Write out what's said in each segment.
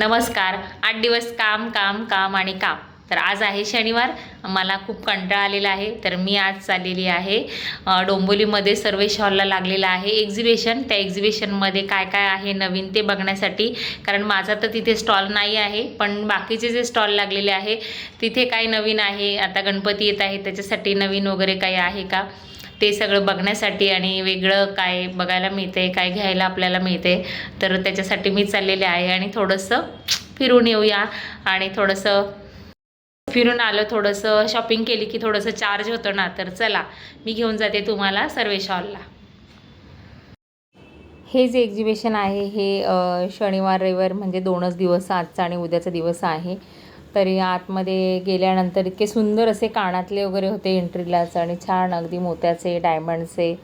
नमस्कार. 8 दिवस काम काम काम आणि काम. तर आज आहे शनिवार. मला खूप कंटाळा आलेला आहे. तर मी आज चाललेली आहे डोंबिवलीमध्ये सर्वेश हॉलला लागलेला आहे एक्झिबिशन. त्या एक्झिबिशनमध्ये काय काय आहे नवीन ते बघण्यासाठी. कारण माझा तर तिथे स्टॉल नाही आहे, पण बाकीचे जे स्टॉल लागलेले आहे तिथे काय नवीन आहे. आता गणपती येत आहे, त्याच्यासाठी नवीन वगैरे काही आहे का ते सगळं बघण्यासाठी आणि वेगळं काय बघायला मिळते, काय घ्यायला आपल्याला मिळते. तर त्याच्यासाठी मी चाललेले आहे आणि थोडंसं फिरून येऊया. आणि थोडंसं फिरून आलं, थोडंसं शॉपिंग केली की थोडंसं चार्ज होतं ना. तर चला, मी घेऊन जाते तुम्हाला सर्वेश हॉलला. हे जे एक्झिबिशन आहे हे शनिवार रविवार म्हणजे 2च दिवस, आजचा आणि उद्याचा दिवस आहे. तरी आतमध्ये गेल्यानंतर इतके सुंदर असे कानातले वगैरे होते एंट्रीलाच, आणि छान अगदी मोत्याचे, डायमंडचे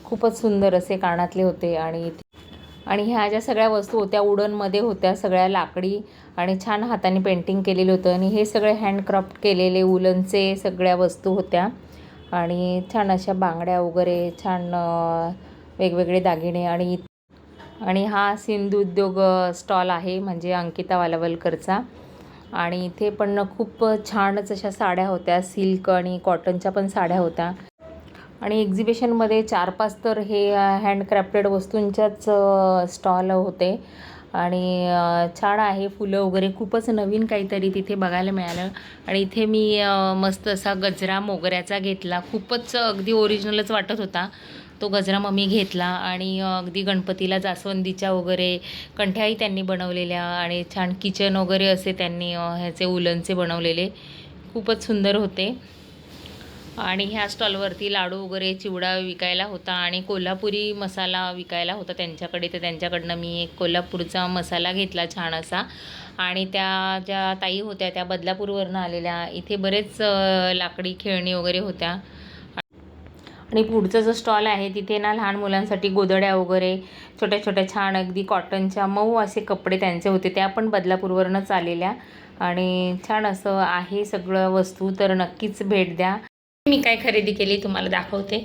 खूपच सुंदर असे कानातले होते. आणि ह्या ज्या सगळ्या वस्तू होत्या वुडनमध्ये होत्या, सगळ्या लाकडी आणि छान हाताने पेंटिंग केलेलं होतं. आणि हे सगळे हँडक्राफ्ट केलेले वुलनचे सगळ्या वस्तू होत्या. आणि छान अशा बांगड्या वगैरे, छान वेगवेगळे दागिने. आणि हा सिंधू उद्योग स्टॉल आहे, म्हणजे अंकिता वालावलकरचा. आणि इथे पण खूप छानच अशा साड्या होत्या, सिल्क आणि कॉटनच्या पण साड्या होत्या. आणि एक्झिबिशनमध्ये 4-5 तर हे हँडक्राफ्टेड वस्तूंच्याच स्टॉल होते. आणि छान आहे, फुलं वगैरे खूपच नवीन काहीतरी तिथे बघायला मिळालं. आणि इथे मी मस्त असा गजरा मोगऱ्याचा घेतला, खूपच अगदी ओरिजिनलच वाटत होता तो गजरा. मग मी घेतला आणि अगदी गणपतीला जास्वंदीच्या वगैरे कंठ्याही त्यांनी बनवलेल्या, आणि छान किचन वगैरे असे त्यांनी ह्याचे उलनचे बनवलेले, खूपच सुंदर होते. आणि ह्या स्टॉलवरती लाडू वगैरे, चिवडा विकायला होता आणि कोल्हापुरी मसाला विकायला होता त्यांच्याकडे. तर त्यांच्याकडनं मी एक कोल्हापूरचा मसाला घेतला छान असा. आणि त्या ज्या ताई होत्या त्या बदलापूरवरनं आलेल्या. इथे बरेच लाकडी खेळणी वगैरे होत्या. आणि पुढचा जो स्टॉल आहे तिथे ना लहान मुलांसाठी गोदड्या वगैरे, छोट्या छोट्या छान अगदी कॉटनच्या मऊ असे कपडे त्यांचे होते, त्या पण बदलापूरवरनंच आलेल्या. आणि छान असं आहे सगळं वस्तू, तर नक्कीच भेट द्या. मी काय खरेदी केली तुम्हाला दाखवते.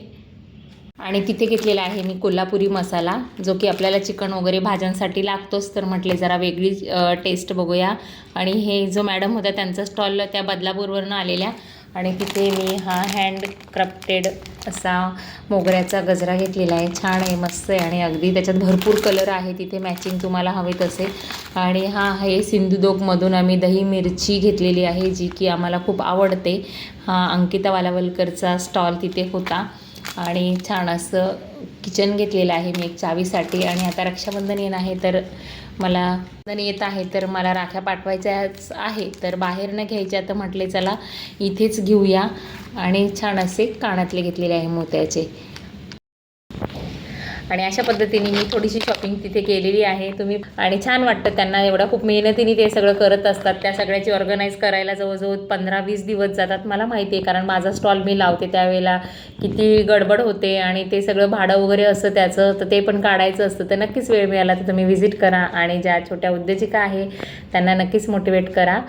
आणि तिथे घेतलेला आहे मी कोल्हापुरी मसाला, जो की आपल्याला चिकन वगैरे भाज्यांसाठी लागतोच. तर म्हटले जरा वेगळी टेस्ट बघूया. आणि हे जो मॅडम होत्या त्यांचा स्टॉल त्या बदलापूरवरनं आलेल्या. आणि तिथे मी हा हँडक्राफ्टेड असा मोगऱ्याचा गजरा घेतलेला आहे, छान आहे, मस्त आहे. आणि अगदी त्याच्यात भरपूर कलर आहे तिथे मॅचिंग तुम्हाला हवे तसे. आणि हा आहे सिंधुदुर्गमधून आम्ही दही मिरची घेतलेली आहे, जी की आम्हाला खूप आवडते. हा अंकिता वालावलकरचा स्टॉल तिथे होता. आणि छान असं किचन घेतलेलं आहे मी एक चावीसाठी. आणि आता रक्षाबंधन येत आहे तर मला राख्या पाठवायच्याच आहे, तर बाहेर न घ्यायच्या, तर म्हटले चला इथेच घेऊया. आणि छान असे कानातले घेतलेले आहे मोत्याचे. आणि अशा पद्धतीने मी थोडीशी शॉपिंग तिथे केलेली आहे. आणि छान वाटतं त्यांना, एवढा खूप मेहनतीने ते सगळं करत असतात. त्या सगळ्याची ऑर्गनाईज करायला जवळजवळ 15-20 दिवस जातात, मला माहिती आहे. कारण माझा स्टॉल मी लावते त्यावेळेला किती गडबड होते, आणि ते सगळं भाडं वगैरे असतं त्याचं, तर ते पण काढायचं असतं. तर नक्कीच वेळ मिळाला तर तुम्ही व्हिजिट करा. आणि ज्या छोट्या उद्योजिका आहे त्यांना नक्कीच मोटिवेट करा.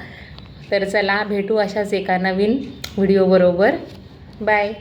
तर चला भेटू अशाच एका नवीन व्हिडिओबरोबर. बाय.